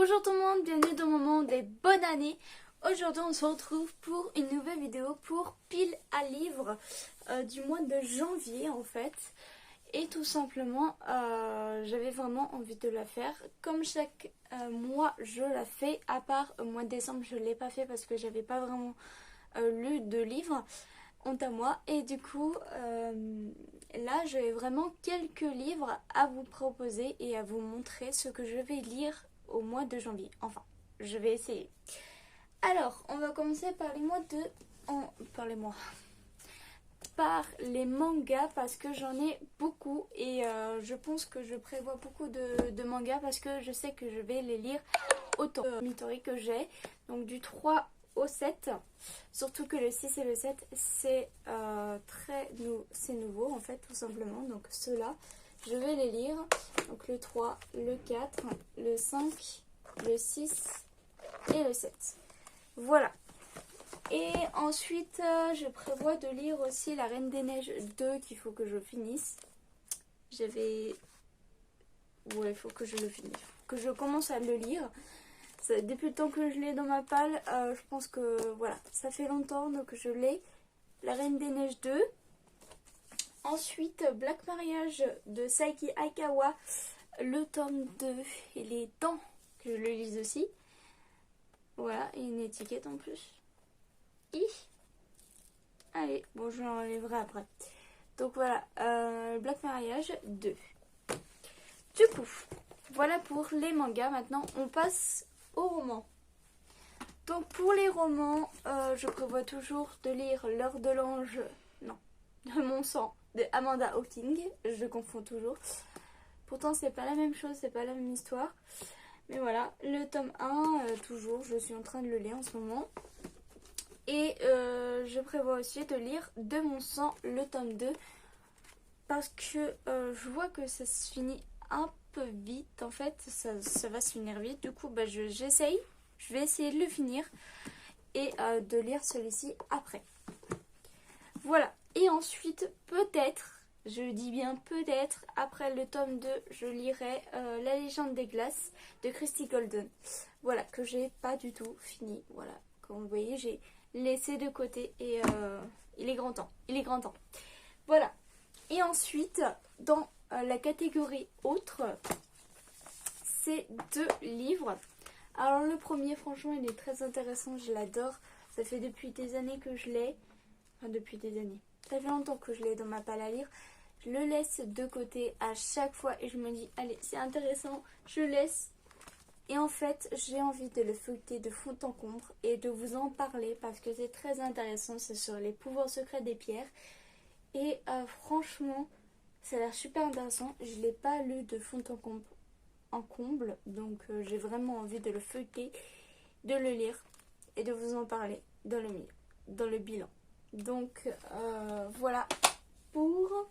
Bonjour tout le monde, bienvenue dans mon monde des bonnes années. Aujourd'hui on se retrouve pour une nouvelle vidéo pour pile à livre du mois de janvier en fait. Et tout simplement j'avais vraiment envie de la faire. Comme chaque mois je la fais, à part au mois de décembre je ne l'ai pas fait parce que j'avais pas vraiment lu de livres. Honte à moi. Et du coup là j'ai vraiment quelques livres à vous proposer et à vous montrer ce que je vais lire au mois de janvier. Enfin, je vais essayer. Alors, on va commencer par les mois de... Par les mangas parce que j'en ai beaucoup et je pense que je prévois beaucoup de mangas parce que je sais que je vais les lire autant Midori que j'ai. Donc du 3 au 7. Surtout que le 6 et le 7 c'est c'est nouveau en fait tout simplement. Donc ceux-là je vais les lire. Donc le 3, le 4, le 5, le 6 et le 7. Voilà. Et ensuite je prévois de lire aussi La Reine des Neiges 2 qu'il faut que je finisse. Ouais, il faut que je le finisse. Que je commence à le lire. Depuis le temps que je l'ai dans ma palle, je pense que voilà, ça fait longtemps donc je l'ai. La Reine des Neiges 2. Ensuite, Black Mariage de Saiki Aikawa, le tome 2, il est temps que je le lise aussi. Voilà, et une étiquette en plus. Allez, bon, je l'enlèverai après. Donc voilà, Black Mariage 2. Du coup, voilà pour les mangas. Maintenant, on passe aux romans. Donc pour les romans, je prévois toujours de lire L'Heure de l'Ange, non, de Mon Sang, de Amanda Hawking. Je confonds toujours. Pourtant, c'est pas la même chose, c'est pas la même histoire. Mais voilà, le tome 1, toujours, je suis en train de le lire en ce moment. Et je prévois aussi de lire De Mon Sang, le tome 2. Parce que je vois que ça se finit un peu vite. En fait, ça va se finir vite. Du coup, bah, j'essaye. Je vais essayer de le finir. Et de lire celui-ci après. Voilà. Et ensuite, peut-être, je dis bien peut-être, après le tome 2, je lirai La Légende des Glaces de Christie Golden. Voilà, que j'ai pas du tout fini. Voilà, comme vous voyez, j'ai laissé de côté et il est grand temps. Il est grand temps. Voilà. Et ensuite, dans la catégorie autre, c'est 2 livres. Alors le premier, franchement, il est très intéressant, je l'adore. Ça fait depuis des années que je l'ai. Enfin, depuis des années. Ça fait longtemps que je l'ai dans ma palle à lire. Je le laisse de côté à chaque fois et je me dis, allez, c'est intéressant, je laisse. Et en fait, j'ai envie de le feuilleter de fond en comble et de vous en parler parce que c'est très intéressant. C'est sur les pouvoirs secrets des pierres. Et franchement, ça a l'air super intéressant. Je ne l'ai pas lu de fond en comble. Donc j'ai vraiment envie de le feuilleter, de le lire et de vous en parler dans le bilan. Donc voilà pour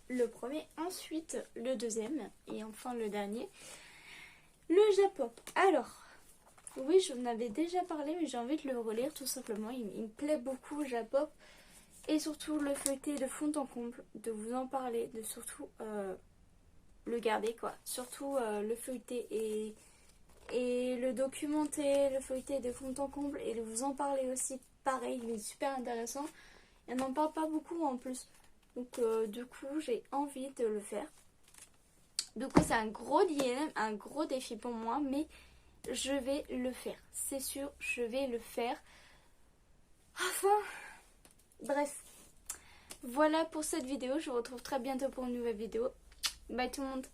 le premier. Ensuite le deuxième et enfin le dernier. Le J-pop. Alors, oui, j'en avais déjà parlé mais j'ai envie de le relire tout simplement. Il me plaît beaucoup J-pop. Et surtout le feuilleter de fond en comble, de vous en parler, de surtout le garder quoi. Surtout le feuilleter et le documenter, le feuilleter de fond en comble et de vous en parler aussi. Pareil, il est super intéressant. Et on n'en parle pas beaucoup en plus. Donc du coup j'ai envie de le faire. Du coup c'est un gros dilemme, un gros défi pour moi, mais je vais le faire. C'est sûr, je vais le faire. Enfin... Bref, voilà pour cette vidéo. Je vous retrouve très bientôt pour une nouvelle vidéo. Bye tout le monde.